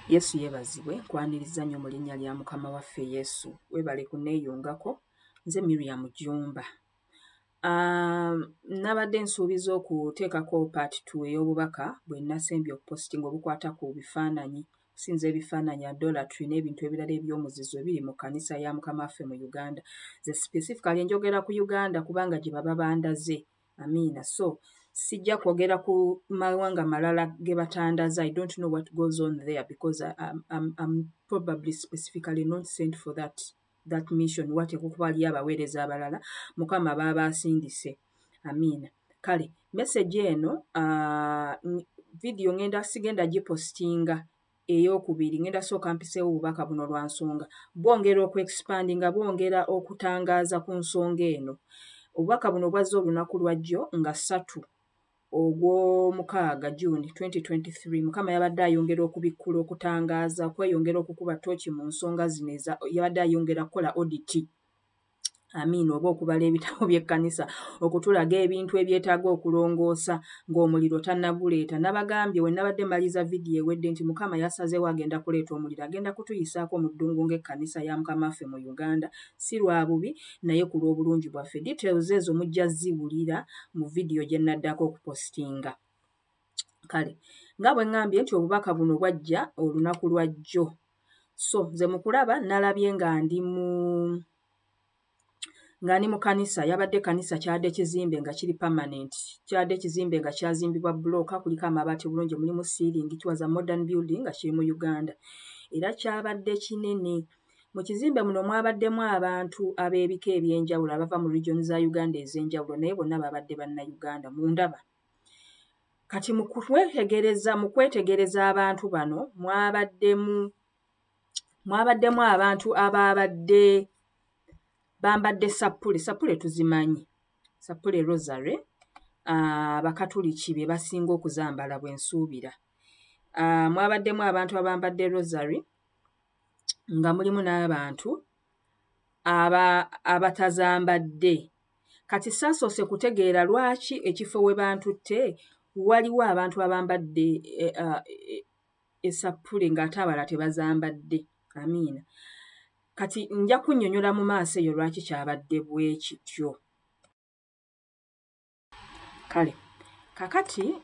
Yesu yeebazibwe nkwaniriza nnyo mu linnya lya Mukama waffe Yesu. Weebale kunneeyungako. Nze Miriam Jumba. Nabadde nsuubiza okuteekako part 2 ey'obubaka bwe nasembye okupositinga obukwata ku bifaananyi, kusinza ebifaananyi, idolatry n'ebintu ebirala eby'omuzizo ebiri mu kkanisa ya Mukama waffe mu Uganda. Ze specifically njogera ku Uganda kubanga gye baba bandaze. Amiina. So sijja kwogera ku mawanga malala ge batandaza. I don't know what goes on there because I'm probably specifically not sent for that mission. Wateekwa okuba waliyo abaweereza abalala Mukama baba asindise. Amiina. Kale message eno video sigenda gipostinga ey'okubiri, ngenda sooka mpiseewo obubaka buno lwa nsonga bwongera okuexpandinga, bwongera okutangaaza ku nsonga eno. Obubaka buno bwazze olunaku lwajjo nga 3 ogw'omukaaga June 2023. Mukama yabadde ayongera okubikkula, okutangaaza, kweyongera okukuba ttooki mu nsonga zino yabadde ayongera kukola audit. Amiina. Oba okubala ebitabo by'ekkanisa, okutulaga ebintu ebyetaaga okulongoosa ng'omuliro tannaguleeta. Nabagambye we nabadde maliza vidiyo ewedde nti Mukama yasazeewo agenda kuleeta omuliro, agenda kutuyisaako mu ddungu ng'ekkanisa ya Mukama waffe mu Uganda, si lwa bubi naye ku lw'obulungi bwaffe. Details ezo mujja ziwulira mu vidiyo gye naddako okupositinga. Kale nga bwe ŋŋambye nti obubaka buno bwajja olunaku lwajjo. So nze mu kulaba nalabye nga ndi mu kanisa. Yabadde kanisa kyadde kizimbe nga kiri permanent. Kyadde kizimbe nga kyazimbibwa blooka, kuliko amabaati bulungi, mulimu ceiling. It was a modern building nga kiri mu Uganda. Era kyabadde kinene. Mu kizimbe muno mwabaddemu abantu ab'ebika eby'enjawulo abava mu region za Uganda ez'enjawulo, naye bonna babadde bannayuganda mu ndaba. Kati mu kwetegereza abantu bano mwabaddemu abantu ababadde bambadde sapule tuzimanyi, sapule rosary, abakatuliki be basinga okuzambala bwe nsuubira. Mwabaddemu abantu abambadde rosary nga mulimu n'abantu abatazambadde. Kati saasoose kutegeera lwaki ekifo we bantutte waliwo abantu abambadde esapule ng'ate abalala tebazambadde. Amiina. Kati nja kunnyonnyola mu maaso eyo lwaki kyabadde bwe kityo. Kale kakati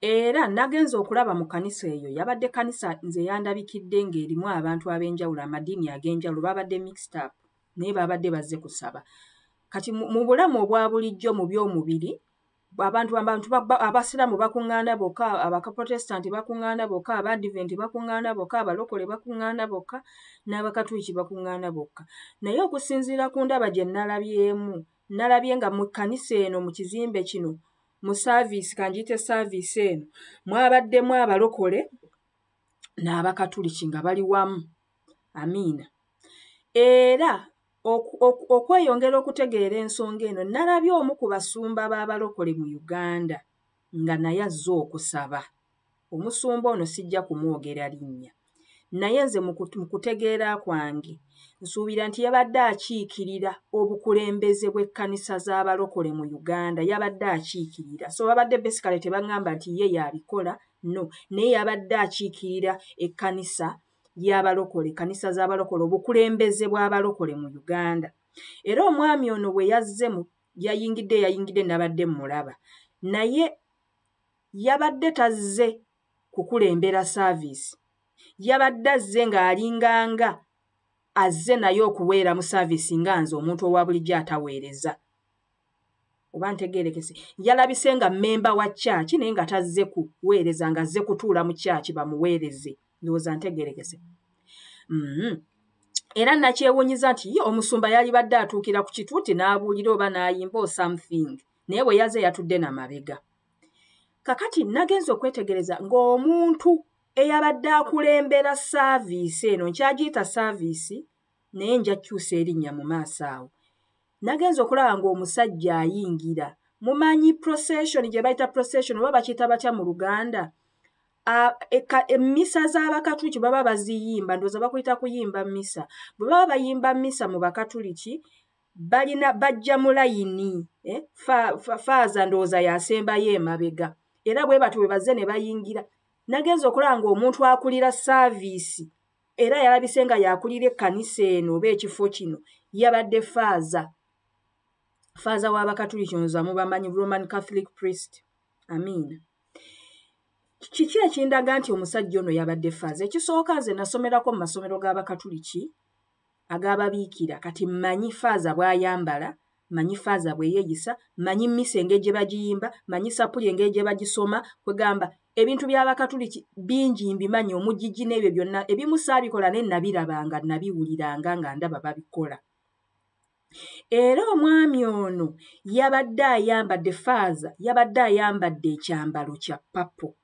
era nagenze okulaba mu kanisa eyo, yabadde kanisa nze yandabikidde ng'erimu abantu ab'enjawulo, amadiini ag'enjawulo, babadde mixed up naye babadde bazze kusaba. Kati mu bulamu obwa bulijjo mu by'omubiri, abantu abasiraamu bakuŋŋaana bokka, abakaprotestanti bakuŋŋaana bokka, abadiventi bakuŋŋaana bokka, abalokole bakuŋŋaana bokka, n'abakatuliki bakuŋŋaana bokka. Naye okusinziira ku ndaba gye nalabye nga mu kkanisa eno, mu kizimbe kino, mu saaviisi, kanjiyite saaviisi eno, mwabaddemu abalokole n'abakatuliki nga bali wamu. Amiina. Era okweyongera okutegeera ensonga eno, nalabye omu ku basumba b'abalokole mu Uganda nga naye azze okusaba. Omusumba ono sijja kumwogera linnya, naye nze mu kutegeera kwange nsuubira nti yabadde akiikirira obukulembeze bw'ekkanisa z'abalokole mu Uganda, yabadde akiikirira. So babadde basically tebaŋŋamba nti ye yabikola, no, naye yabadde akiikirira ekkanisa y'abalokole, kanisa z'abalokole, obukulembeze bw'abalokole mu Uganda. Era omwami ono bwe yazzemu yayingidde nabadde mmulaba, naye yabadde tazze kukulembera saaviisi, yabadde azze ng'alinganga azze naye okuweera mu saaviisi nga nze omuntu owa bulijjo ataweereza. Oba ntegeerekese, yalabise nga mmemba wa kyaki naye nga tazze kuweereza, nga azze kutuula mu kyaki bamuweereze. Ndowooza ntegeerekese. Era nakyewunyiza nti ye omusumba yalibadde atuukira ku kituuti n'abuulira oba n'ayimba something, naye bwe yazze yatudde na mabega. Kakati nagenze okwetegereza ng'omuntu eyabadde akulembera saaviisi eno, nkyagiyita saaviisi naye nja kukyusa erinnya mu maaso awo, nagenze okulaba ng'omusajja ayingira. Mumanyi procession gye bayita procession oba bakiyita batya mu Luganda? Emmisa z'abakatuliki baba baziyimba, ndowooza bakuyita kuyimba mmisa. Bwe baba bayimba mmisa mu bakatuliki bajja mu layini, faaza ndowooza yasembayo emabega. Era bwe batyo bwe bazze ne bayingira. nagenza okulaba omuntu akulira service era yalabise nga yakulira ekkanisa eno oba ekifo kino yabadde faaza w'Abakatuliki nza mubamanyi Roman Catholic priest. Amiina. Kiki ekindaga nti omusajja ono yabadde faaza? Ekisooka nze nasomerako mu masomero g'Abakatuliki ag'ababiikira, kati mmanyi faaza bw'ayambala, manyi faaza bw'eyeeyisa, manyi mmisa engeri gye bagiyimba, manyi sapuli engeri gye bagisoma, kwegamba ebintu by'Abakatuliki bingi mbimanyi, omugigi n'ebyo byonna, ebimu saabikola naye nabirabanga, nabiwuliranga nga ndaba babikola. Era omwami ono yabadde ayambadde faaza, yabadde ayambadde ekyambalo kya papo.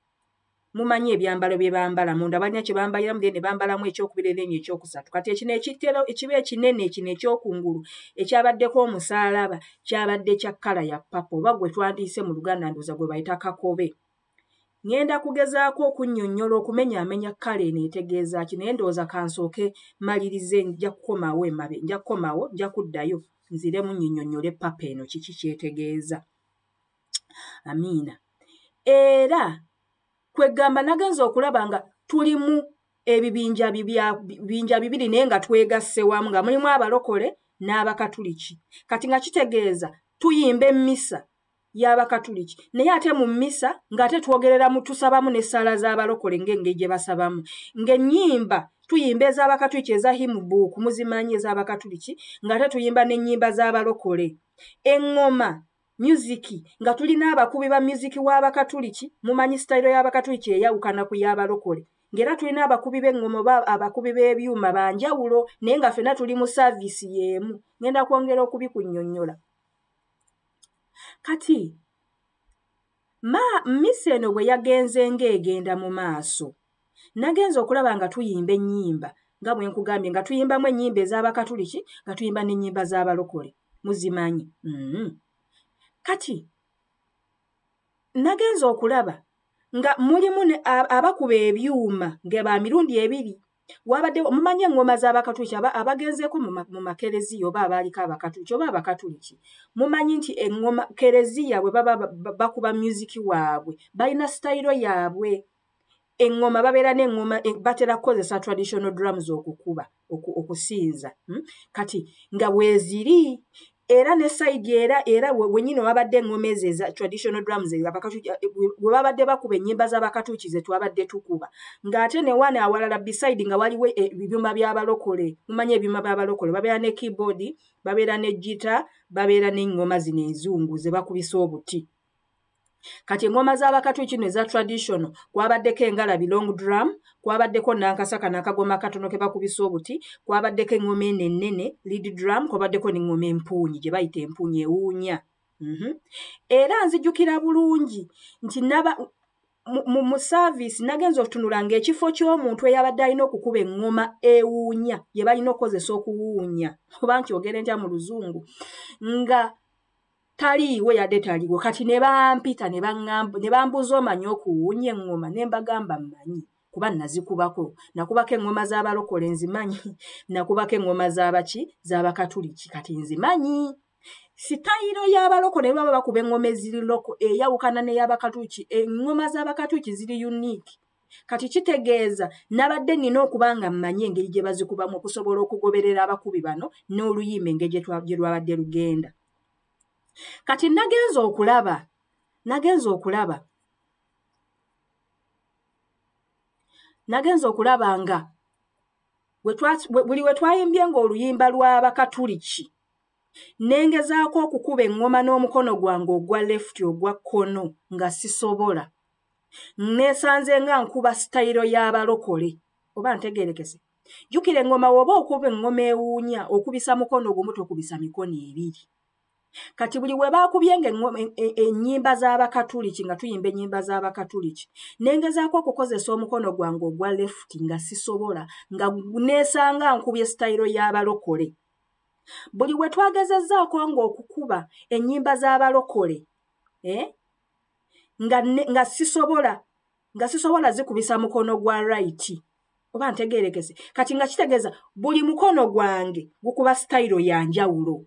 Mumanyi ebyambalo bye bambala munda balina kye bambaliramu ne bambalamu ekyokubiri n'enyo ekyokusatu. Kati ekino ekiba ekinene kino ekyokungulu ekyabaddeko omusaalaba kyabadde kya kkala ya papo oba gwe twandiise mu Luganda ndowooza gwe bayita kakobe. Ngenda kugezaako okunnyonnyola okumenyaamenya kkala eno etegeeza ki, naye ndowooza kansooke malirize, nja kukomawo nja kuddayo nziremu nnyonnyole papo eno kiki kyetegeeza. Amiina. Era kwegamba nagenza okulaba nga tulimu ebibinja bibiri naye nga twegasse wamu nga mulimu abalokole n'Abakatuliki. Kati nga kitegeeza tuyimba emmisa y'Abakatuliki naye ate mu mmisa ng'ate tusabamu n'essaala z'abalokole ng'engeri gye basabamu. Ng'ennyimba tuyimba ez'Abakatuliki eza hymnbook muzimanyi ez'Abakatuliki ng'ate tuyimba n'ennyimba z'abalokole. Eŋŋoma musiki nga tulina abakubi ba musiki w'Abakatuliki, mumanyi sitayiro y'Abakatuliki eyawukana ku y'abalokole. Ng'era tulina abakubi b'eŋŋoma oba abakubi b'ebyuma banjawulo naye nga ffenna tuli mu saaviisi y'emu. Ngenda kwongera okubikunnyonnyola. Kati mmisa eno bwe yagenze ng'egenda mu maaso, nagenza okulaba nga tuyimba ennyimba nga bwe nkugambye nga tuyimbamu ennyimba ez'Abakatuliki nga tuyimba n'ennyimba z'abalokole muzimanyi. Kati nagenza okulaba nga mulimu abakuba ebyuma nga ba mirundi ebiri. Wabadde mumanyi eŋŋoma z'Abakatuliki abagenzeeko mu makereziya oba abaaliko Abakatuliki oba Abakatuliki. Mumanyi nti eŋŋoma kereziya bwe baba bakuba musiki waabwe balina sitayiro yaabwe. Eŋŋoma babeera n'eŋŋoma batera kukozesa traditional drums okusinza. Kati nga bweziri era ne sayidi era wenyine wabadde eŋŋoma ezo eza traditional drums bwe babadde bakuba ennyimba z'Abakatuliki ze twabadde tukuba. Ng'ate ne wana awalala beside nga waliwo ebyuma by'abalokole. Mumanyi ebyuma by'abalokole babeera ne keyboard, babeera ne gita, babeera n'eŋŋoma zino enzungu ze bakubisa obuti. Kati eŋŋoma z'Abakatuliki no eza traditional kwabaddeko engalabi long drum, kwabaddeko n'ankasaka n'akagoma katono ke bakubisa obuti, kwabaddeko eŋŋoma eno ennene lead drum, kwabaddeko n'eŋŋoma empuunyi gye bayita empuunyi ewuunya. Era nzijjukira bulungi nti mu saaviisi nagenza okutunula ng'ekifo ky'omuntu eyabadde alina okukuba eŋŋoma ewuunya gye balina okukozesa okuwuunya oba nkyogere ntya mu Luzungu nga taliiwo yadde taliiwo. Kati ne bampita ne bambuza omanyi okuwuunya eŋŋoma ne mbagamba mmanyi kuba nazikubako. Nakubako eŋŋoma z'abalokole nzimanyi, nakubako eŋŋoma z'Abakatuliki kati nzimanyi. Sitayiro y'abalokole baba bakuba eŋŋoma eziri loko eyawukana n'ey'Abakatuliki. Eŋŋoma z'Abakatuliki ziri unique. Kati kitegeeza nabadde nina okuba nga mmanyi engeri gye bazikubamu okusobola okugoberera abakubi bano n'oluyimba engeri gye lwabadde lugenda. Kati nagenza okulaba nga buli we twayimbye ng'oluyimba lw'Abakatuliki nengezaako okukuba eŋŋoma n'omukono gwange ogwa left ogwa kkono nga sisobola. Neesanze nga nkuba sitayiro y'abalokole oba ntegeerekese. Jjukira eŋŋoma woba okuba eŋŋoma ewuunya okubisa mukono gumu tokubisa mikono ebiri. Kati buli we baakubyenga ennyimba z'Abakatuliki nga tuyimba ennyimba z'Abakatuliki nengezaako okukozesa omukono gwange ogwa left nga sisobola nga neesanga nkubye sitayiro y'abalokole. Buli we twagezezzaako ng'okukuba ennyimba z'abalokole nga sisobola zikubisa mukono gwa right oba ntegeerekese. Kati nga kitegeeza buli mukono gwange gukuba sitayiro ya njawulo.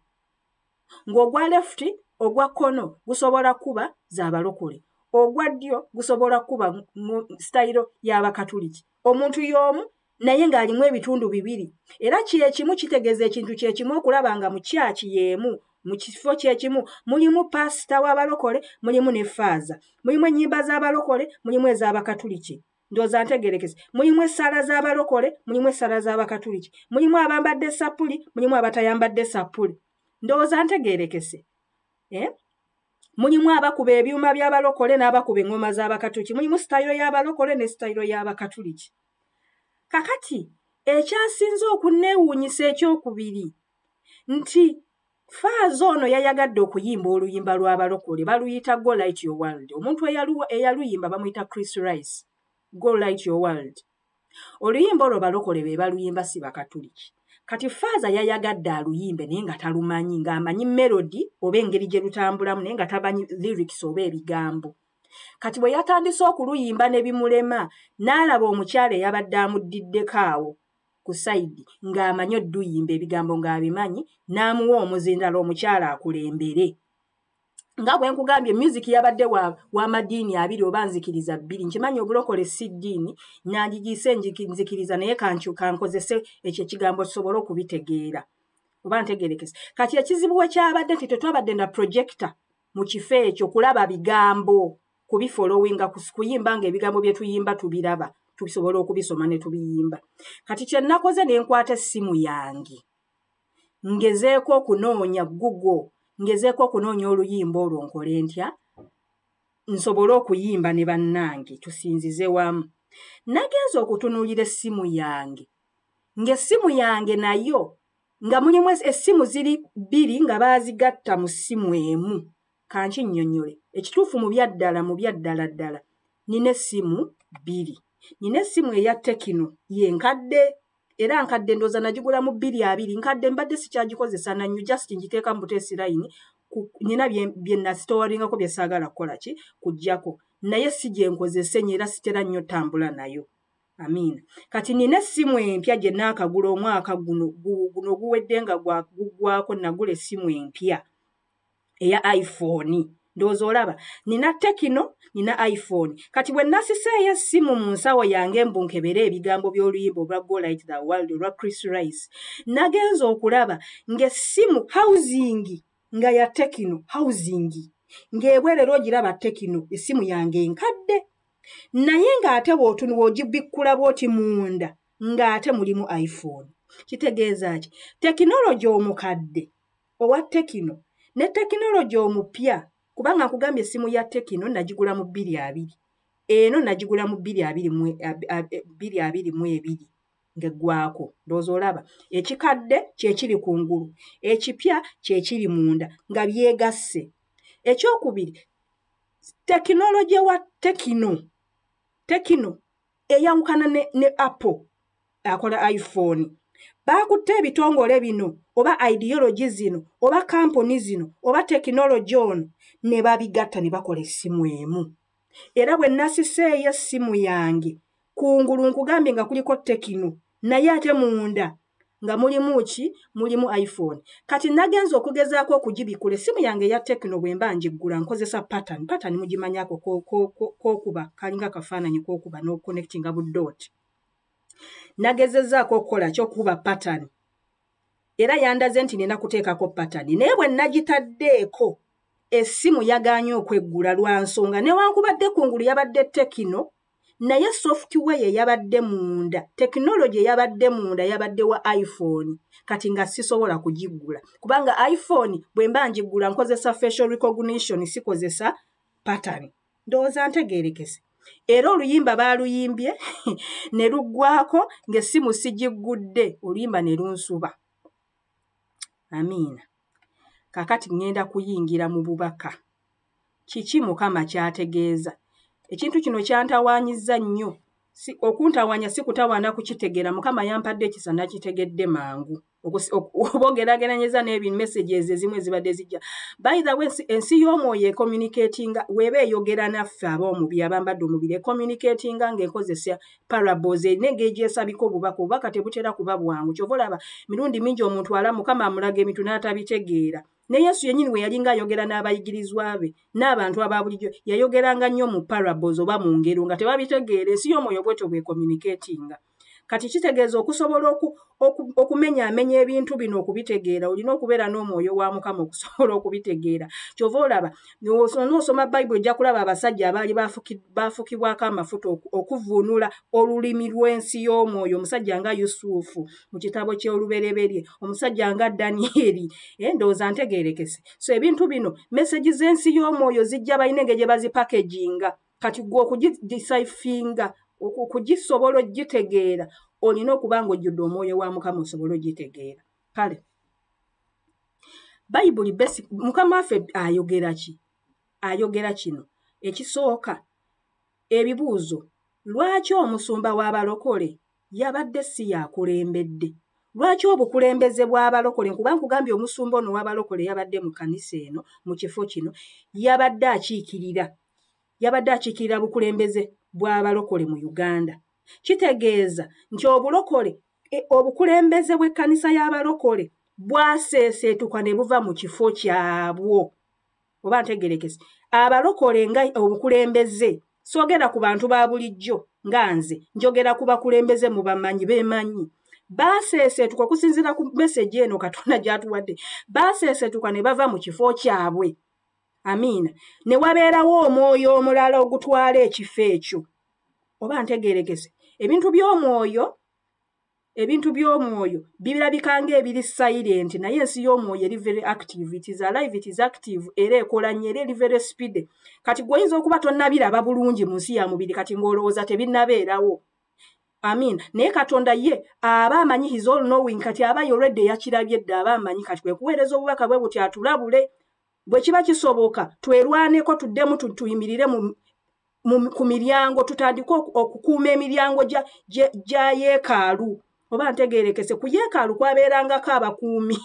Ng'ogwa left ogwa kkono gusobola kuba z'abalokole, ogwa ddyo gusobola kuba mu style y'Abakatuliki. Omuntu y'omu naye ng'alimu ebitundu bibiri. Era kyekimu kitegeeza ekintu kyekimu okulaba nga mu kyaki y'emu, mu kifo kyekimu mulimu pasita w'abalokole, mulimu ne faaza. Mulimu ennyimba z'abalokole, mulimu ez'Abakatuliki. Ndowooza ntegeerekese. Mulimu essaala z'abalokole, mulimu essaala z'Abakatuliki. Mulimu abambadde sapuli, mulimu abatayambadde sapuli. Ndowooza ntegeerekese. Mulimu abakuba ebyuma by'abalokole n'abakuba eŋŋoma z'Abakatuliki. Mulimu sitayiro y'abalokole ne sitayiro y'Abakatuliki. Kakati ekyasinze okunneewuunyisa ekyokubiri nti faaza ono yayagadde okuyimba oluyimba lw'abalokole baluyita Go Light Your World. Omuntu eyaluyimba bamuyita Chris Rice. Go Light Your World. Oluyimba olwo balokole be baluyimba si Bakatuliki. Kati faaza yayagadde aluyimbe naye nga talumanyi, ng'amanyi melody oba engeri gye lutambulamu naye nga tamanyi lyrics oba ebigambo. Kati bwe yatandise okuluyimba ne bimulema n'alaba omukyala eyabadde amuddiddeko awo ku sayidi ng'amanyi odduyimba ebigambo ng'abimanyi n'amuwa omuzindalo omukyala akulembere. Nga bwe nkugambye music yabadde w'amadiini abiri oba nzikiriza bbiri. Nkimanyi obulokole si ddiini nangigiise nzikiriza naye kankozese ekyo ekigambo kisobole okubitegeera. Oba ntegeerekese. Kati ekizibu we kyabadde nti tetwabadde na projector mu kifo ekyo kulaba bigambo kubifolowinga kuyimba ng'ebigambo bye tuyimba tubiraba tubisobola okubisoma ne tubiyimba. Kati kye nakoze ne nkwata essimu yange ngezeeko okunoonya Google, ngezeeko okunoonya oluyimba olwo nkole ntya nsobole okuyimba ne bannange tusinzize wamu. Nagenza okutunuulira essimu yange ng'essimu yange nayo nga mulimu essimu ziri bbiri nga baazigatta mu ssimu emu. Kankinnyonnyole ekituufu mu byaddala ddala nina essimu bbiri. Nina essimu eya Tekino yenkadde era nkadde ndooza nagigula mu 220 nkadde mbadde sikyagikozesa na nnyo just ngiteeka mu buteesi line nina bye nasitowalingako bye saagala kukola ki kuggyako naye si gye nkozese era sitera nnyo tambula nayo. Amiina. Kati nina essimu empya gye naakagula omwaka guno guwedde nga guggwako nagula essimu empya eya iPhone. Ndowooza olaba nina Tekino nina iPhone. Kati bwe nasiseeyo essimu mu nsawo yange mbunkebere ebigambo by'oluyimba obwa Go Light the World olwa Chris Rice nagenza okulaba ng'essimu housing nga ya Tekino housing ng'ebwerera ogiraba Tekino essimu yange enkadde naye ng'ate bw'ogibikkula bw'oti munda ng'ate mulimu iPhone. Kitegeeza ki tekinologi omukadde owa Tekino ne tekinologi omupya kubanga nkugambye essimu ya Tekino nagigula mu 220 eno nagigula mu 222 ng'eggwako. Ndowooza olaba ekikadde kyekiri kungulu ekipya kyekiri munda nga byegasse. Ekyokubiri tekinologi wa Tekino eyawukana ne Apple akola iPhone. Baakutte ebitongole bino oba ideology zino oba kampuni zino oba tekinologi ono ne babigatta ne bakola essimu emu. Era bwe nasiseeyo essimu yange kungulu nkugambye nga kuliko Tekino naye ate munda nga mulimu ki mulimu iPhone. Kati nagenza okugezaako okugibikula essimu yange ya Tekino bwe mba ngiggula nkozesa pattern mugimanyako k'okuba kalinga kafaananyi k'okuba n'okuconnectinga buddooti. Nagezezzaako okukola ky'okuba pattern era yandaze nti nina kuteekako pattern naye bwe nagitaddeeko essimu yagaanye okweggula lwa nsonga newankubadde kungulu yabadde Tekino naye software yabadde munda tekinologi yabadde munda yabadde wa iPhone. Kati nga sisobola kugiggula kubanga iPhone bwe mba ngiggula nkozesa facial recognition sikozesa pattern. Ndowooza ntegeerekese. Era oluyimba baaluyimbye ne luggwako ng'essimu sigiggudde oluyimba ne lunsuba. Amiina. Kakati ngenda kuyingira mu bubaka. Kiki Mukama ky'ategeeza? Ekintu kino kyantawaanyizza nnyo. Okuntawaanya si kutawaana kukitegeera. Mukama yampadde ekisa nakitegedde mangu. Obogerageranyeza messages ezimu ezibadde zijja. By the way, ensi y'omwoyo communicatinga weba eyogera naffe ab'omubiri abambadde omubiri communicatinga ng'ekozesa parables n'engeri gy'esabika obubaka tebutera kuba bwangu. Kyova olaba mirundi mingi omuntu ala Mukama amulaga ebintu n'atabitegeera. ne Yesu yennyini we yali ng'ayogera n'abayigirizwa be n'abantu ababulijjo yayogeranga nnyo mu parables oba mu ngero nga tebabitegeera ensi y'omwoyo bwetyo bwe communicatinga. Kati kitegeeza okusobola okumenyaamenya ebintu bino okubitegeera olina okubeera n'omwoyo wa Mukama okusobola okubitegeera. Kyova olaba n'osoma Bayibuli ojja kulaba abasajja abaali baafukibwako amafuta okuvuunula olulimi lw'ensi y'omwoyo, omusajja nga Yusufu mu kitabo ky'Olubereberye, omusajja nga Danyeri, ndowooza ntegeerekese. So ebintu bino message z'ensi y'omwoyo zijja balina engeri gye bazipakeginga, kati gwe okugideciphinga okugisobola ogitegeera olina okuba ng'ojjudde omwoyo wa Mukama osobola ogitegeera. Kale Bayibuli basic Mukama waffe ayogera ki? Ayogera kino. Ekisooka ebibuuzo. Lwaki omusumba w'abalokole yabadde si yakulembedde? Lwaki obukulembeze bw'abalokole, kuba nkugambye omusumba ono w'abalokole yabadde mu kkanisa eno mu kifo kino yabadde akiikirira bukulembeze bw'abalokole mu Uganda. Kitegeeza nti obukulembeze bw'ekkanisa y'abalokole bwaseeseetuka ne buva mu kifo kyabwo. Oba ntegeerekese. Abalokole nga obukulembeze soogera ku bantu ba bulijjo nga nze, njogera ku bakulembeze mu bamanyi beemanyi. Baaseeseetuka okusinziira ku message eno Katonda gy'atuwadde, baaseeseetuka ne bava mu kifo kyabwe. Amiina. Ne wabeerawo omwoyo omulala ogutwala ekifo ekyo. Oba ntegeerekese. Ebintu by'omwoyo birabika ng'ebiri silent, naye ensi y'omwoyo eri very active. It is alive, it is active, era ekola nnyo, era eri very speedy. Kati gw'oyinza okuba tonnabiraba bulungi mu nsi ya mubiri kati ng'olowooza tebinnabeerawo. Amiina. Naye Katonda ye aba amanyi, his all knowing, kati aba already yakirabye dda, aba amanyi, kati kwe kuweereza obubaka bwe buti atulabule. Bwe kiba kisoboka twerwaneko tuddemu tuyimirire ku miryango, tutandike okukuuma emiryango gya yeekaalu. Oba ntegeerekese. Ku yeekaalu kwabeerangako abakuumi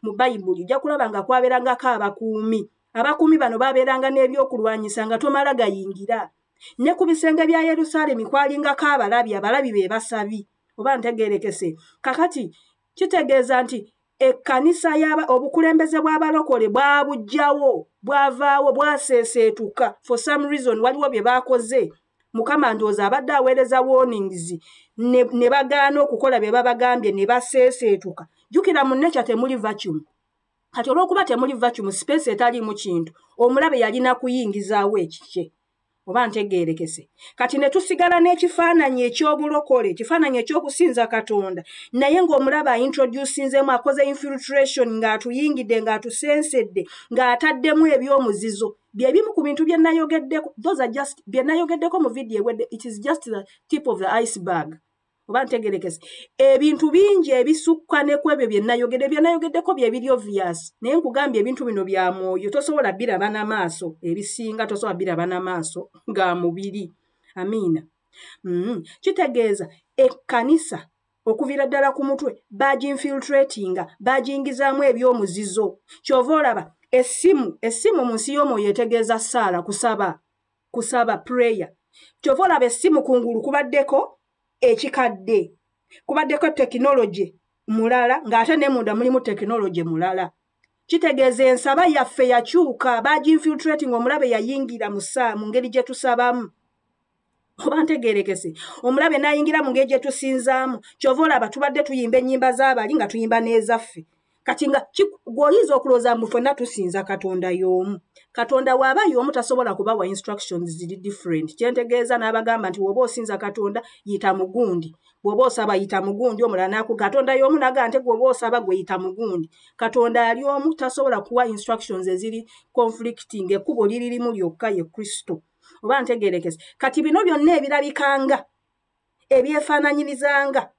mu Bayibuli ojja kulaba nga kwabeerangako abakuumi. Abakuumi bano baabeeranga n'ebyokulwanyisa nga tomala gayingira. Ne ku bisenge bya Yerusaalemi kwalingako abalabi be basabi. Oba ntegeerekese. Kakati kitegeeza nti ekkanisa obukulembeze bw'abalokole bwabujjawo, bwavaawo, bwaseeseetuka. For some reason waliwo bye baakoze. Mukama ndowooza abadde aweereza warnings ne bagaana okukola bye babagambye ne baseeseetuka. Jjukira mu nature temuli vacuum. Kati olw'okuba temuli vacuum, space etaliimu kintu, omulabe yalina kuyingizaawo ekikye. Oba ntegeerekese. Kati ne tusigala n'ekifaananyi eky'obulokole, ekifaananyi eky'okusinza Katonda, naye ng'omulaba introducinzemu akoze infiltration ng'atuyingidde, ng'atusensedde, ng'ataddemu eby'omuzizo. Bye bimu ku bintu bye nayogeddeko, those are just bye nayogeddeko mu video ewedde, it is just the tip of the iceberg. Oba ntegeerekese. Ebintu bingi ebisukka ne ku ebyo bye nayogeddeko bye biri obvious. Naye nkugambye ebintu bino bya mwoyo tosobola biraba n'amaaso, ebisinga tosobola biraba n'amaaso ga mubiri. Amiina. Kitegeeza ekkanisa okuviira ddala ku mutwe baginfiltratinga, bagingizaamu eby'omuzizo. Kyova olaba essimu mu nsi y'omwoyo etegeeza ssaala, kusaba prayer. Kyova olaba essimu kungulu kubaddeko ekikadde, kubaddeko tekinologi mulala ng'ate ne munda mulimu tekinologi mulala. Kitegeeza ensaba yaffe yakyuka, baginfiltrating, omulabe yayingira mu ngeri gye tusabamu. Oba ntegeerekese. Omulabe n'ayingira mu ngeri gye tusinzaamu. Kyova olaba tubadde tuyimba ennyimba z'abali nga tuyimba n'ezaffe. Kati nga gw'oyinza okulowooza mbu ffenna tusinza Katonda y'omu. Katonda bw'aba y'omu tasobola kubawa instructions ziri different. Kyentegeeza n'abagamba nti bw'oba osinza Katonda yita mugundi. Bw'oba osaba yita mugundi, omulala n'akugamba Katonda y'omu n'agamba nti bw'oba osaba gwe yita mugundi. Katonda ali omu, tasobola kuwa instructions eziri conflicting. Ekkubo liririmu lyokka ye Kristo. Oba ntegeerekese. Kati bino byonna ebirabikanga, ebyefaananyirizanga.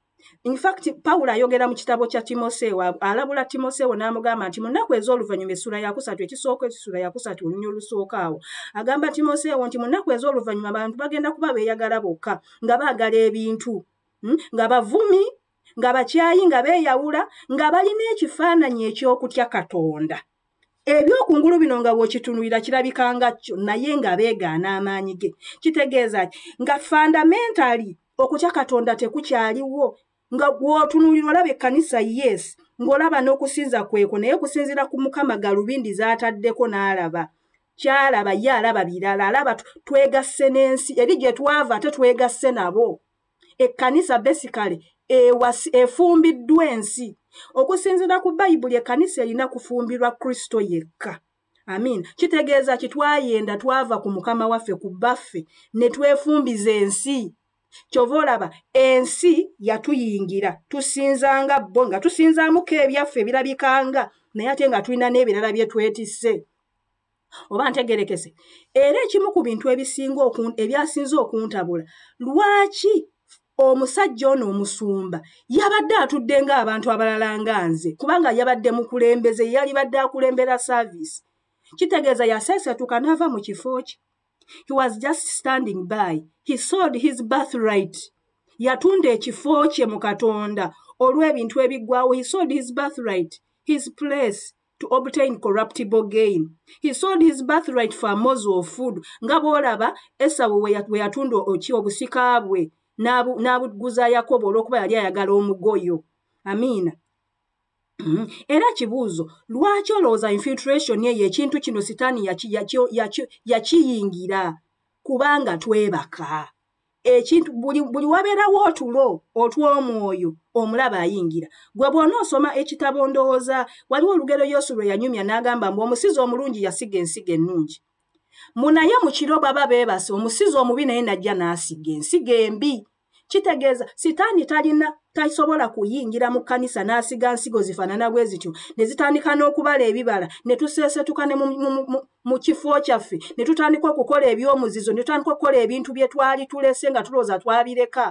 In fact, Pawulo ayogera mu kitabo kya Timoseewo, alabula Timoseewo n'amugamba nti mu nnaku ez'oluvannyuma essula ya 3 ekisooka essula ya 3 olunya olusooka awo. Agamba Timoseewo nti mu nnaku ez'oluvannyuma abantu bagenda kuba beeyagala bokka, nga baagala ebintu, nga bavumi, nga bakyayi, nga beeyawula, nga balina ekifaananyi eky'okutya Katonda. Ebyokungulu bino nga bw'okitunuulira kirabikanga kyo, naye nga beegaana amaanyi ge. Kitegeeza nga fundamentally okutya Katonda tekukyaliwo. nga gwotunulira olaba ekkanisa yes ng'olaba n'okusinza kweko naye kusinzira ku Mukama galubindi z'ataddeko n'alaba kyalaba ye alaba birala alaba twegasse n'ensi eri gye twava ate twegasse nabo ekkanisa basically efumbiddwa ensi okusinzira ku Bayibuli ekkanisa erina kufumbirwa Kristo yekka amin kitegeeza kitwayenda twava ku Mukama waffe ku baffe ne twefumbiza ensi kyova olaba ensi yatuyingira tusinzanga bo nga tusinzaamuko ebyaffe birabikanga naye ate nga tulina n'ebirala bye twetisse oba ntegerekese era ekimu ku bintu ebyasinze okuntabula lwaki omusajja ono omusumba yabadde atudde ng'abantu abalala nga nze kubanga yabadde mukulembeze yali badde akulembera service kitegeeza yaseesetuka n'ava mu kifo kye he was just standing by he sold his birthright yatunda ekifo kye mu Katonda olw'ebintu ebiggwawo he sold his birthright his place to obtain corruptible gain. He sold his birthright for a morsel of food. Nga bw'olaba Esawu we yatunda obusika bwe n'abuguza Yakobo olw'okuba yali ayagala omugoyo. Amiina. Era kibuuzo lwaki olowooza infiltration ye ekintu kino sitaani yakiyingira kubanga twebaka ekintu buli wabeerawo otulo otw'omwoyo omulaba ayingira gwe bw'onoosoma ekitabo ndowooza waliwo olugero Yesu lwe yanyumya n'agamba mbu omusizi omulungi yasiga ensigo ennungi munaye mu kiro baba beebase omusizi omubi naye najja n'asiga ensigo embi kitegeeza sitaani tasobola kuyingira mu kkanisa n'asiga nsigo zifaanana bwe zityo ne zitandika n'okubala ebibala ne tuseesetuka ne mu kifo kyaffe ne tutandika okukola ebyomuzizo ne tutandika okukola ebintu bye twali tulese nga tulowooza twabireka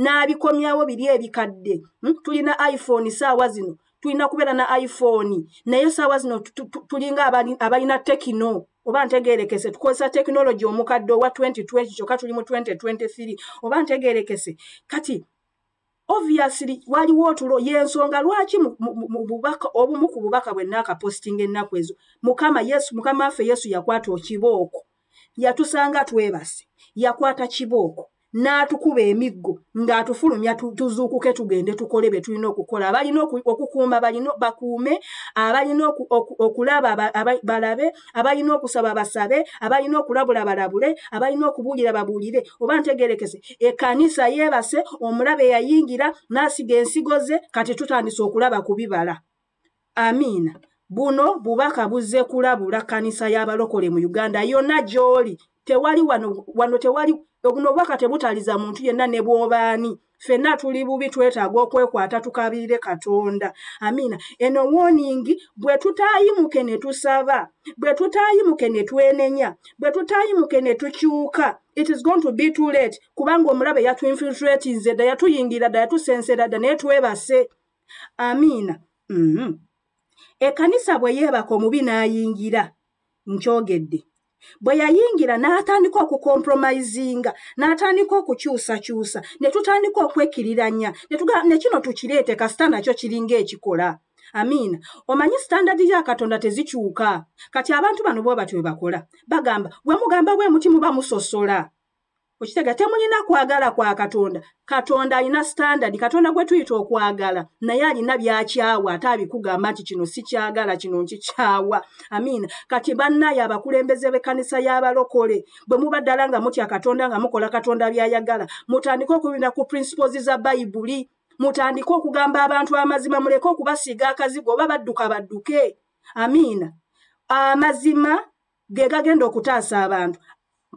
n'abikomyawo biri ebikadde tulina iPhone saawa zino tulina kubeera na iPhone naye saawa zino tulinga abalina tekino oba ntegeerekese tukozesa technology omukadde owa 2020 kyokka tuli mu 2023 oba ntegeerekese kati obviously waliwo otulo y'ensonga lwaki mu bubaka obumu ku bubaka bwe naakapostinga ennaku ezo mukama waffe Yesu yakwata kibooko yatusanga twebase yakwata kibooko n'atukuba emiggo ng'atufulumya tuzuukuke tugende tukole bye tulina okukola abalina okukuuma bakuume abalina okulaba balabe abalina okusaba basabe abalina okulabula balabule abalina okubuulira babuulire oba ntegeerekese ekkanisa yeebase omulabe yayingira n'asiga ensigo ze kati tutandise okulaba ku bibala amiina buno bubaka buzze kulabula kkanisa y'abalokole mu Uganda yonna gy'oli tewali wano tewali obuno bwaka tebutaliza muntu yenna ne bw'obaani ffenna tuli bubi twetaaga okwekwata tukabirire Katonda amiina eno warning bwe tutaayimuke ne tusaba bwe tutaayimuke ne twenenya bwe tutaayimuke ne tukyuka it is going to be too late kubanga omulabe yatuinfiltratinze dda yatuyingira dda yatusensera dda naye twebase amiina ekkanisa bwe yeebaka omubi n'ayingira nkyogedde bwe yayingira n'atandika okukompromisinga n'atandika okukyusakyusa ne tutandika okwekiriranya ne kino tukireete kasita nakyo kiringa ekikola amiina omanyi standard ya Katonda tezikyuka kati abantu bano bo batwe bakola bagamba bwe mugamba bwe muti muba musosola okitega temulina kwagala kwa Katonda alina standard Katonda gwe tuyita okwagala naye alina byakyawa ate abikugamba nti kino si kyagala kino nkikyawa amiina kati bannaye abakulembeze b'ekkanisa y'abalokole bwe mubaddala nga mutya Katonda nga mukola Katonda byayagala mutandika okubina ku principles za Bayibuli mutandika okugamba abantu amazima muleke okubasiga akazigo oba badduke amiina amazima ge gagenda okutaasa abantu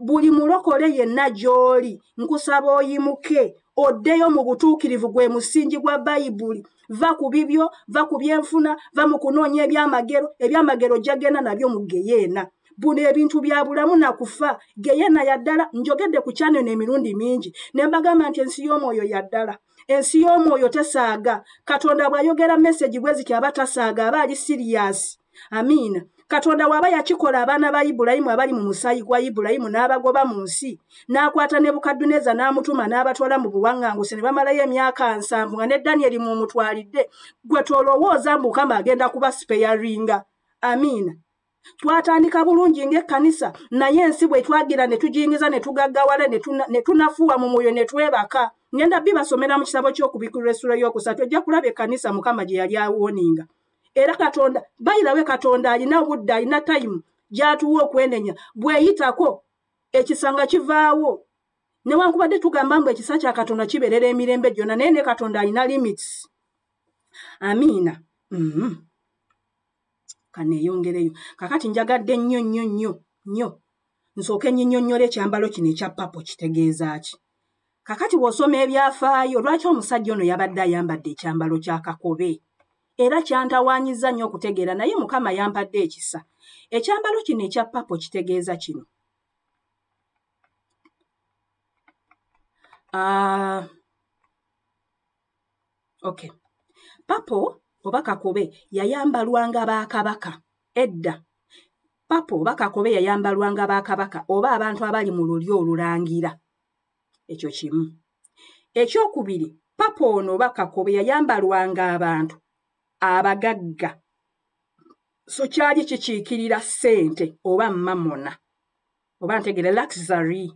buli mulokole yenna gy'oli nkusaba oyimuke oddeyo mu butuukirivu gwe musingi gwa Bayibuli va ku bibyo va ku byenfuna va mu kunoonya ebyamagero gyagenda nabyo mu Geyeena buno ebintu bya bulamu na kufa Geyeena yaddala njogedde ku channel emirundi mingi ne mbagamba nti ensi y'omwoyo yaddala ensi y'omwoyo tesaaga Katonda bw'ayogera message bwe ziti aba tasaaga aba ali serious amiina Katonda waba yakikola abaana ba Ibulayimu abali mu musaayi gwa Ibulayimu n'abagoba mu nsi n'akwata Nebukadduneeza n'amutuma n'abatwala mu buwaŋŋanguse ne bamalayo emyaka 7 nga ne Danyeri mu mutwalidde gwe tolowooza Mukama agenda kuba sparinga amiina twatandika bulungi ng'ekkanisa naye ensi bwe twagira ne tujingiza ne tugaggawala ne tunafuwa mu mwoyo ne twebaka ngenda bibasomera mu kitabo ky'okubikkulwa essula y'okusatu ojja kulaba ekkanisa Mukama gye yali awoninga. Era Katonda bayirawe Katonda alina obudde alina time gy'atuwa okwenenya bw'eyitako ekisanga kivaawo. Newankubadde tugamba mbu ekisa kya Katonda kibeerera emirembe gyonna naye ne Katonda alina limits. Amiina. Kaneeyongereyo. Kakati njagadde nnyo nsooke nnyinnyonnyole ekyambalo kino ekya papo kitegeeza ki. Kakati bw'osoma ebyafaayo lwaki omusajja ono yabadde ayambadde ekyambalo kya kakobe era kyantawaanyizza nnyo okutegeera naye Mukama yampadde ekisa. Ekyambalo kino ekya papo kitegeeza kino. Okay. Papo oba kakobe yayambalwanga Bakabaka edda. Papo oba kakobe yayambalwanga Bakabaka oba abantu abali mu lulyo olulangira. Ekyo kimu. Ekyokubiri, papo ono oba kakobe yayambalwanga abantu abagagga. So kyali kikiikirira ssente oba Mammon oba ntegere luxury.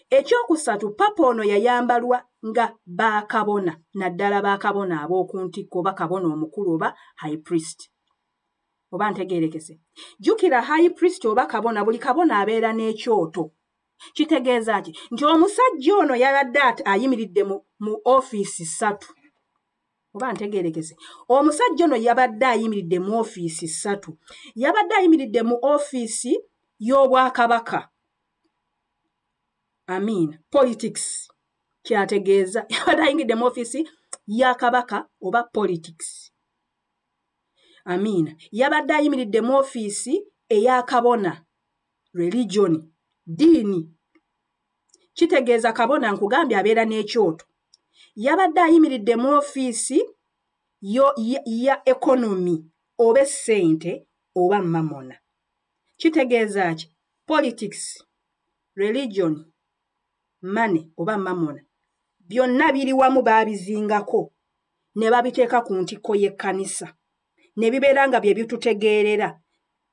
Ekyokusatu, papo ono yayambalwa nga bakabona naddala bakabona ab'oku ntikko oba kabona omukulu oba high priest. Oba ntegeerekese. Jjukira high priest oba kabona buli kabona abeera n'ekyoto. Kitegeeza ki? Nti omusajja ono yabadde ayimiridde mu ofiisi 3. Oba ntegeerekese. Omusajja ono yabadde ayimiridde mu ofiisi 3. Yabadde ayimiridde mu ofiisi y'Obwakabaka. Amiina. Politics. Kyategeeza. Yabadde ayimiridde mu ofiisi ya Kabaka oba politics. Amiina. Yabadde ayimiridde mu ofiisi eya kabona. Religion. Diini. Kitegeeza kabona nkugambye abeera n'ekyoto. Yabadde ayimiridde mu ofiisi ya economy oba ssente oba Mammon. Kitegeeza ki? Politics, religion, money oba Mammon. Byonna biri wamu baabizingako ne babiteeka ku ntikko y'ekkanisa. Ne bibeera nga bye bitutegeerera.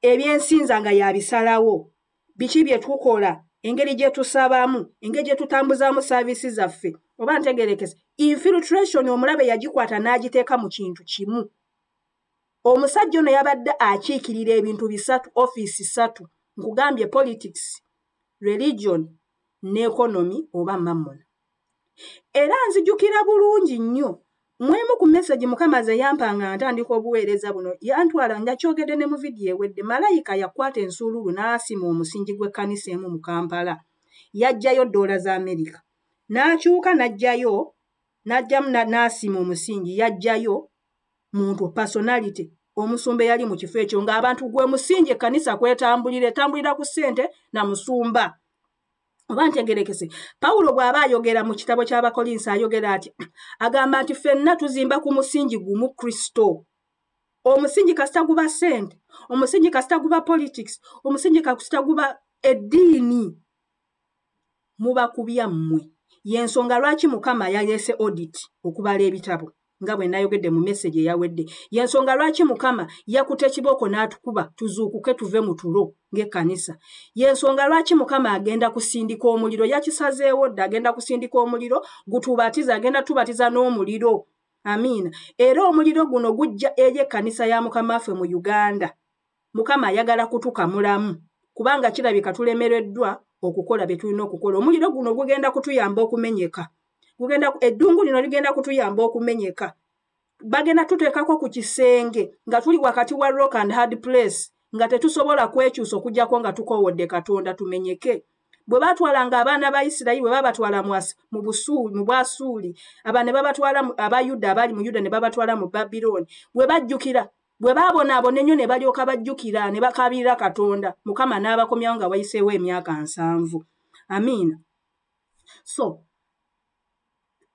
Ebyensinza nga yabisalawo. Biki bye tukola, engeri gye tusabamu, engeri gye tutambuzaamu saavisi zaffe. Oba ntegeerekese. Infiltration omulabe yagikwata n'agiteeka mu kintu kimu. Omusajja ono yabadde akiikirira ebintu 3, ofiisi 3. Nkugambye politics, religion, n'economy oba Mammon. Era nzijukira bulungi nnyo. Mwemu ku message Mukama ze yampanga ntandika obuweereza buno yantwala ndakyogedde ne mu vidiyo ewedde. Malayika yakwata ensuululu n'asima omusingi gw'ekkanisa emu mu Kampala. Yajjayo $, za Amerika. N'akyuka n'ajjayo n'ajjamu n'asima omusingi yajjayo muntu personality. Omusumba yali mu kifo ekyo ng'abantu gwe musingi ekkanisa etambulira ku ssente na musumba. Oba ntegeerekese. Pawulo bw'aba ayogera mu kitabo ky'Abakolinsi ayogera ati agamba nti ffenna tuzimba ku musingi gumu Kristo. Omusingi kasita guba ssente, omusingi kasita guba politics, omusingi kasita guba eddiini. Muba kubya mmwe. Yensonga lwaki Mukama yaleese audit okubala ebitabo nga bwe nayogedde mu message eyawedde. Yensonga lwaki Mukama yakute kiboko n'atukuba tuzuukuke tuve mu tulo ng'ekkanisa. Yensonga lwaki Mukama agenda kusindika omuliro. Yakisazeewo dda agenda kusindika omuliro gutubatiza, agenda tubatiza n'omuliro. Amiina. Era omuliro guno gujja eri ekkanisa ya Mukama waffe mu Uganda. Mukama ayagala kutukamulamu kubanga kirabika tulemereddwa okukola bye tulina okukola. Omuliro guno gugenda kutuyamba okumenyeka. Eddungu lino ligenda kutuyamba okumenyeka. Bagenda tuteekako ku kisenge nga tuli wakati wa rock and hard place nga tetusobola kwekyusa okujjako nga tukoowodde Katonda tumenyeke. Bwe batwalanga abaana ba Isirayiri bwe babatwala mu Bwasuuli, abaana babatwala abayuda abali mu Yuda ne babatwala mu Babiloni. Bwe bajjukira bwe baabonaabona ennyo ne balyoka bajjukira ne bakabirira Katonda. Mukama n'abakomyawo nga wayiseewo emyaka 7. Amiina. So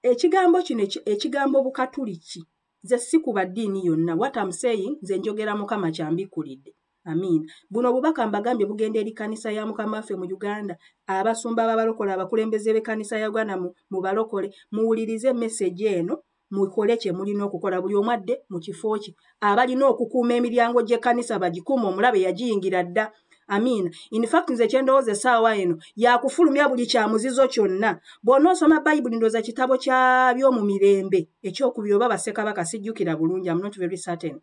ekigambo kino ekigambo Bukatuliki nze si ku baddiini yonna. What I'm saying nze njogera Mukama kyambikkulidde. Amiina. Buno obubaka mbagambye bugenda eri kkanisa ya Mukama waffe mu Uganda. Abasumba b'abalokole abakulembeze b'ekkanisa ya Uganda mu balokole muwulirize message eno mukole kye mulina okukola. Buli omu adde mu kifo kye. Abalina okukuuma emiryango gy'ekkanisa bagikuuma. Omulabe yagiyingira dda. Amin. In fact nze kyendowooza essaawa eno yakufulumya buli kyamuzizo kyonna. Bw'onoosoma Bayibuli ndowooza kitabo kya by'omu mirembe ekyokubiri oba bassekabaka sijjukira bulungi, I'm not very certain.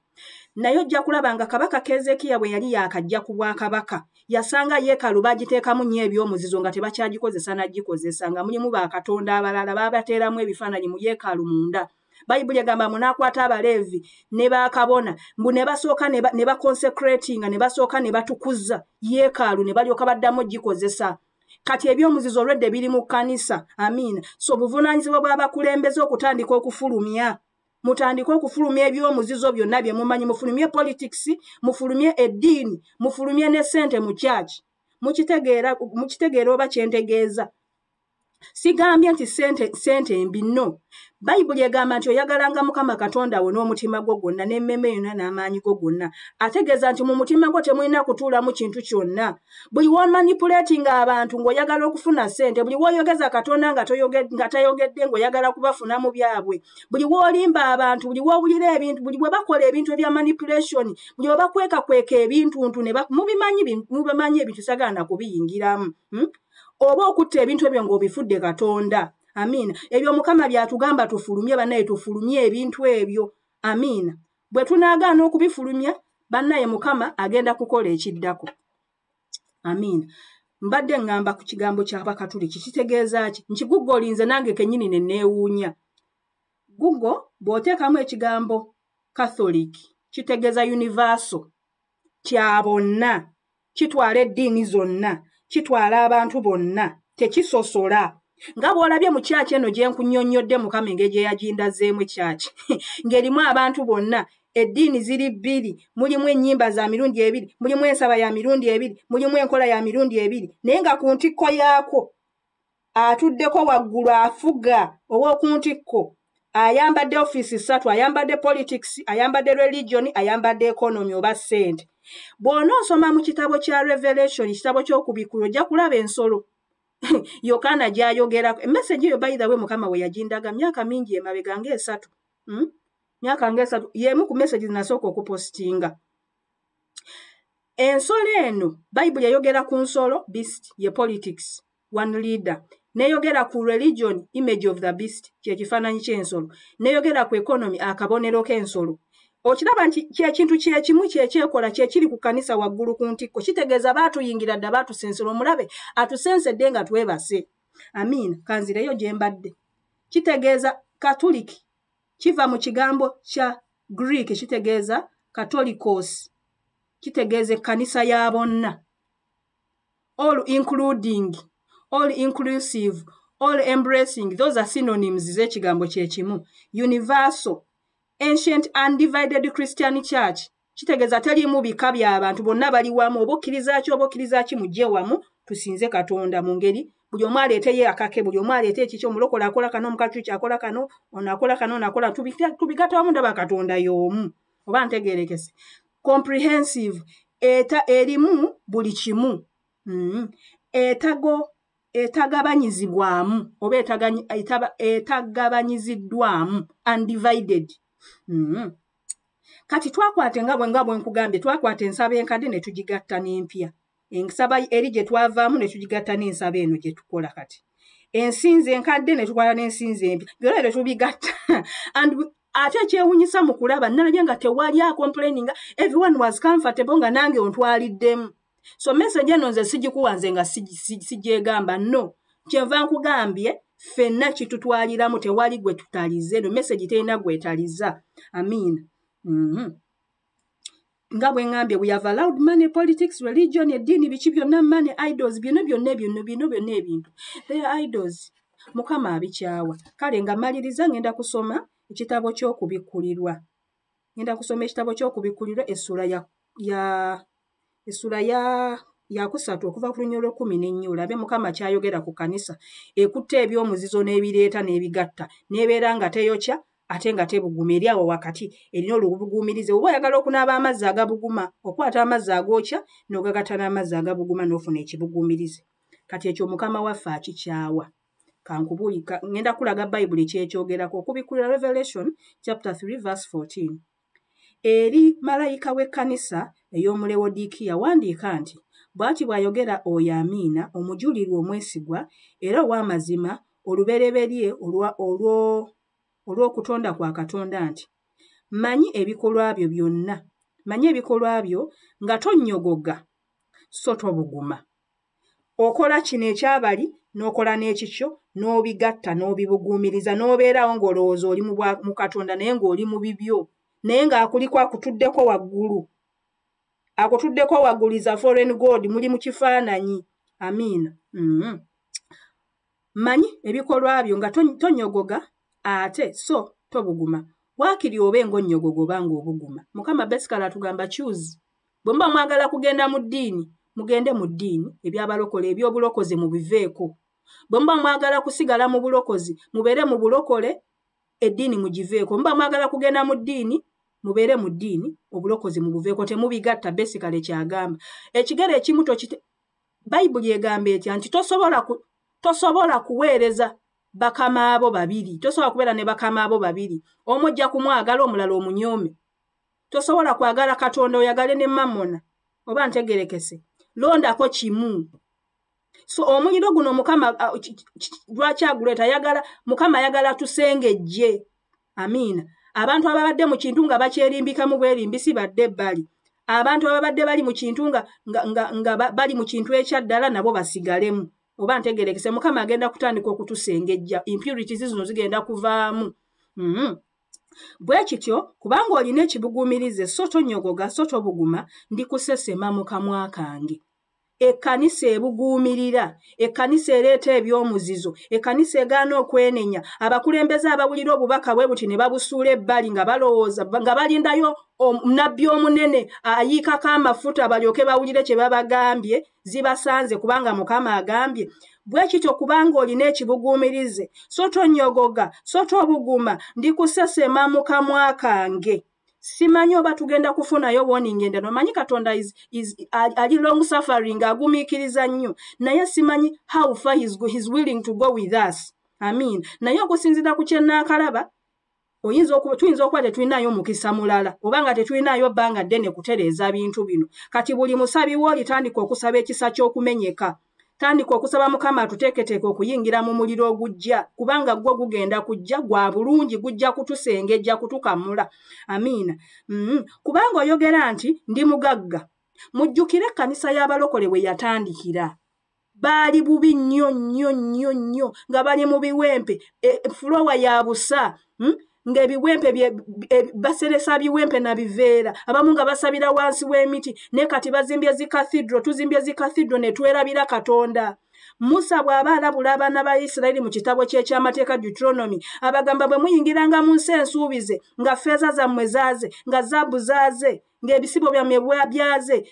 Naye ojja kulaba nga kabaka Keezeekiya bwe yali yaakajja ku bwakabaka yasanga yeekaalu bagiteekamu nnyo ebyomuzizo nga tebakyagikozesa nagikozesa, nga mulimu bakatonda abalala baabateeramu ebifaananyi mu yeekaalu munda. Bayibuli egamba munaakwata Abaleevi ne bakabona mbu ne basooka ne baconsecratinga ne basooka ne batukuza yeekaalu ne balyoka baddamu gikozesa. Kati ebyomuzizo olwedde biri mu kkanisa. Amiina. So buvunaanyizibwa bw'abakulembeze okutandika okufulumya. Mutandika okufulumya ebyomuzizo byonna bye mumanyi, mufulumye politics, mufulumye eddiini, mufulumye ne ssente mu church. Mukitegeera oba kyentegeeza. Sigambye nti ssente mbi no. Bayibuli egamba nti oyagalanga Mukama Katonda wo n'omutima gwo gwonna n'emmeeme yonna n'amaanyi go gonna. Ategeeza nti mu mutima gwo temulina kutuulamu kintu kyonna. Buli w'omanipuletinga abantu ng'oyagala okufuna ssente, buli w'oyogeza Katonda nga tayogedde ng'oyagala kubafuna mu byabwe, buli w'olimba abantu, buli w'owulira ebintu, buli bwe bakola ebintu ebya manipulation, buli bwe bakwekakweka ebintuntu mubimanyi ebintu sagana kubiyingiramu. Oba okutta ebintu ebyo ng'obifudde Katonda. Amiina. Ebyo Mukama byatugamba tufulumye bannaye, tufulumye ebintu ebyo. Amiina. Bwe tunaagaana okubifulumya bannaye Mukama agenda kukola ekiddako. Amiina. Mbadde ngamba ku kigambo ky'Abakatuliki kitegeeza ki? Nkiguggoolinze nange kennyini ne neewuunya. Google bw'oteekamu ekigambo Catholic kitegeeza universal, kya bonna, kitwala eddiini zonna, kitwala abantu bonna, tekisosola. Nga bw'olabye mu kyaki eno gye nkunnyonnyodde Mukama engeri gye yagindazeemu ekyaki. Ng'erimu abantu bonna, eddiini ziri bbiri, mulimu ennyimba za mirundi ebiri, mulimu ensaba ya mirundi ebiri, mulimu enkola ya mirundi ebiri, naye nga ku ntikko yaako atuddeko waggulu afuga ow'oku ntikko ayambadde ofiisi 3, ayambadde politics, ayambadde religion, ayambadde economy oba ssente. Bw'onoosoma mu kitabo kya Revelation, kitabo ky'okubikula, ojja kulaba ensolo Yokaana gy'ayogerako. Emmesegi eyo by the way Mukama we yagindaga myaka mingi emabega nga 3. Myaka nga 3 y'emu ku message nasooka okupostinga. Ensolo eno Bayibuli yayogera ku nsolo, beast ye politics, one leader. Neyogera ku religion, image of the beast, kye kifaananyi ky'ensolo. Neyogera ku economy, akabonero k'ensolo. Okiraba nti ky'ekintu kyekimu kyekyekola kyekiri ku kkanisa waggulu ku ntikko. Kitegeeza baatuyingira dda baatusensera, omulabe atusensedde nga twebase. Amiina. Kanzireyo gye mbadde. Kitegeeza Catholic kiva mu kigambo kya Greek kitegeeza Catholicos. Kitegeeza ekkanisa ya bonna. All including, all inclusive, all embracing, those are synonyms z'ekigambo kyekimu. Universal, ancient undivided Christian church. Kitegeeza terimu bika by'abantu bonna bali wamu, oba okkiriza ki oba okkiriza ki mujje wamu tusinze Katonda mu ngeri buli omu aleeteye akake, buli omu aleeteye ekiki, omulokole akola kano, omukatuliki akola kano, ono akola kano, ono akola, tubigatta wamu ndaba Katonda y'omu. Oba ntegeerekese. Comprehensive, erimu buli kimu. Etagabanyizibwamu oba etagabanyiziddwamu, undivided. Kati twakwate nga bwe nkugambye, twakwata ensaba enkadde ne tugigatta n'empya. Ensaba eri gye twavaamu ne tugigatta n'ensaba eno gye tukola kati. Ensinzi enkadde ne tukwala n'ensinzi empya. Byonna ebyo tubigatta. Ate ekyewuunyisa mu kulaba nalabye nga tewali complaining, everyone was comfortable nga nange ontwaliddemu. So message eno nze sigikuwanze nga sigyegamba, no. Kyenva nkugambye ffenna kitutwaliramu, tewali gwe tutalize, no message terina gwetaliza. Amiina. Nga bwe ngambye, we have allowed money, politics, religion, eddiini, biki byonna, money, idols, byonna ebintu. They are idols. Mukama abikyawa. Kale nga maliriza ngenda kusoma ekitabo ky'okubikkulirwa. Ngenda kusoma ekitabo ky'okubikkulirwa essula ya 3 okuva ku lunyolo 14 olabe Mukama kyayogera ku kkanisa ekutta ebyomuzizo n'ebireeta n'ebigatta n'ebeera nga teyokya ate nga tebuguma, eri awo wakati erina olubuguumirize. Oba oyagala okunaaba amazzi agabuguma, okwata amazzi agookya n'ogagatta n'amazzi agabuguma n'ofuna ekibuguumirize. Kati ekyo Mukama waffe akikyawa. Kankubuulika, ngenda kulaga Bayibuli kyekyogerako. Okubikkulirwa Revelation chapter 3 verse 14. Eri malayika w'ekkanisa ey'omu Lewodikiya wandiika nti, bw'ati bw'ayogera oyo Amiina omujulirwa omwesigwa era ow'amazima olubereberye olw'okutonda kwa Katonda nti manyi ebikolwa byo byonna, manyi ebikolwa byo nga tonnyogoga so tobuguma. Okola kino ekyabali n'okola n'ekikyo n'obigatta n'obibuguumiriza n'obeerawo ng'olowooza oli mu Katonda naye ng'oli mu bibyo naye ng'akuliko akutuddeko waggulu. Akutuddeko waggulu za foreign god muli mu kifaananyi. Amiina. Manyi ebikolwa byo nga tonyogoga ate so tobuguma. Waakiri obe ng'onnyogoga oba ng'obuguma. Mukama basically atugamba choose. Bwe muba mwagala kugenda mu ddiini, mugende mu ddiini eby'abalokole eby'obulokozi mubiveeko. Bwe muba mwagala kusigala mu bulokozi, mubeere mu bulokole eddiini mugiveeko. Muba mwagala kugenda mu ddiini, mubeere mu ddiini obulokozi mubuveeko temubigatta basically kyagamba. Ekigere ekimu Bayibuli egamba etya nti tosobola kuweereza bakama abo babiri. Tosobola kubeera ne bakama abo babiri. Omu ojja kumwagala omulala omunyoome. Tosobola kwagala Katonda oyagale ne Mammon. Oba ntegerekese. Londako kimu. So omuliro guno Mukama lwaki aguleeta Mukama ayagala tusengejje. Amiina. Abantu ababadde mu kintu nga bakyerimbika mu bwerimbisi badde ebbali. Abantu ababadde bali mu kintu nga bali mu kintu ekyaddala nabo basigalemu. Oba ntegerekese Mukama agenda kutandika okutusengejja. Impurities zino zigenda kuvaamu. Bwe kityo kubanga olina ekibuguumirize so tonyogoga so tobuguma ndikusesema mu kamwa kange. Ekkanisa ebuguumirira, ekkanisa ereeta ebyomuzizo, ekkanisa egaana okwenenya, abakulembeze abawulira obubaka bwe buti ne babusuula ebbali nga balowooza nga balindayo nabbi omunene ayiikako amafuta balyoke bawulire kye babagambye, zibasanze kubanga Mukama agambye. Bwe kityo kubanga olina ekibuguumirize so tonyogoga so tobuguma ndikusesema mu kamwa kange. Simanyi oba tugenda kufunayo warning endala. Manyi Katonda ali long suffering agumiikiriza nnyo. Naye simanyi how far he's willing to go with us. Amin. Naye okusinzira ku kyennaakalaba tuyinza okuba tetulinayo mukisa mulala oba nga tetulinayo bbanga ddene kutereeza bintu bino. Kati buli musabi wo litandika okusaba ekisa ky'okumenyeka. Tandika okusaba Mukama atuteeketeeke okuyingira mu muliro ogujja kubanga gwo gugenda kujja gwa bulungi gujja kutusengejja kutukamula. Amiina. Kubanga oyogera nti ndi mugagga. Mujjukire Kkanisa y'abalokole bwe yatandikira. Baali bubi nnyo nga bali mu biwempe fulowa ya busa. Ng'ebiwempe baseresa biwempe na biveera abamu nga basabira wansi w'emiti ne kati bazimbye zi cathedral tuzimbye zi cathedral ne twerabira Katonda. Musa bw'aba alabula abaana ba Isirayiri mu kitabo ky'amateeka Deuteronomy abagamba bwe muyingiranga mu nsi ensuubize nga ffeeza zammwe zaaze nga zaabu zaaze ng'ebisibo byammwe byaze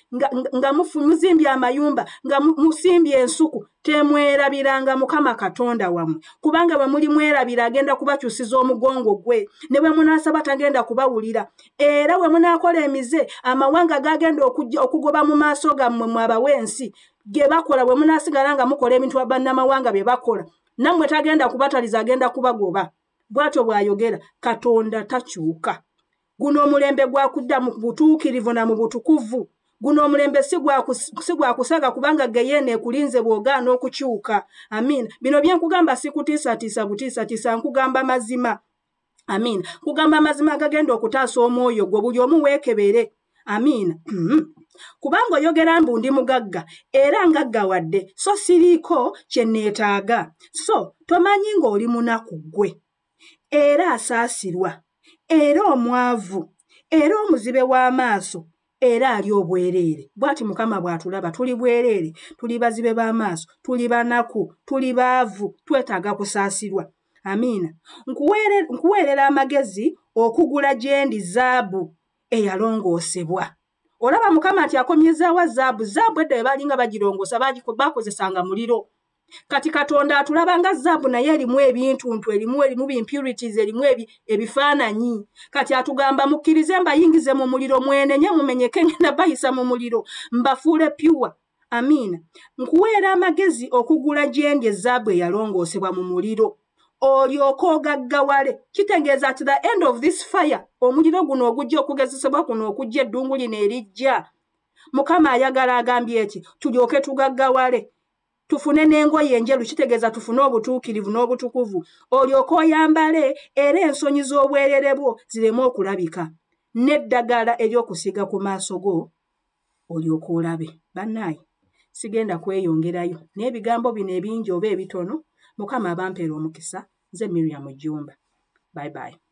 nga muzimbye amayumba nga musimbye ensuku temwerabiranga Mukama Katonda wammwe kubanga bwe muli mwerabira agenda kubakyusiza omugongo gwe ne bwe munaasaba tagenda kubawulira era bwe munaakola emize amawanga gagenda okugoba mu maaso gammwe mu abawensi ge bakola bwe munaasigala nga mukola ebintu bannamawanga bye bakola nammwe tagenda kubataliza agenda kubagoba. Bw'atyo bw'ayogera Katonda takyuka. Guno omulembe gwakudda mu butuukirivu na mu butukuvu. Guno omulembe si gwa kusaga kubanga geyeene ekulinze bw'ogaana okukyuka. Amiina. Bino bye nkugamba si kutiisatiisa butiisatiisa nkugamba mazima. Amiina. Kugamba mazima agagenda okutaasa omwoyo gwo buli omu weekebere. Amiina. Kubanga oyogera mbu ndi mugagga era ngaggawadde so siriiko kye neetaaga. So tomanyi ng'oli munaku ggwe era asaasirwa era omwavu era omuzibe w'amaaso era ali obwereere. Bw'ati Mukama bw'atulaba tuli bwereere tuli bazibe b'amaaso tuli banaku tuli baavu twetaaga kusaasirwa. Amiina. Nkuweerera amagezi okugula gyendi zaabu eyalongoosebwa. Olaba Mukama nti akomyezaawa zaabu edda balinga bagirongoosa bakozesanga muliro. Kati Katonda atulaba nga zaabu naye erimu ebintuntu erimu impurities erimu ebifaananyi. Kati atugamba mukkirize mbayingize mu muliro mwenenye mumenyeke ngenda bayisa mu muliro mbafuule pure. Amiina. Nkuweera amagezi okugula gyendi zaabu eyalongoosebwa mu muliro olyoka ogaggawale. Kitegeeza at the end of this fire omuliro guno ogujja okugezesebwa kuno okujja eddungu lino erijja Mukama ayagala agambye eki tulyoke tugaggawale tufune n'engoye enjeru kitegeeza tufune obutuukirivu n'obutukuvu olyoke oyambale era ensonyi z'obwerere bwo zireme okulabika n'eddagala ery'okusiiga ku maaso go olyoke olabe. Bannaaye sigenda kweyongerayo n'ebigambo bino ebingi oba ebitono. Mukama abampeera omukisa. Nze Miriam Jjumba. Bye bye.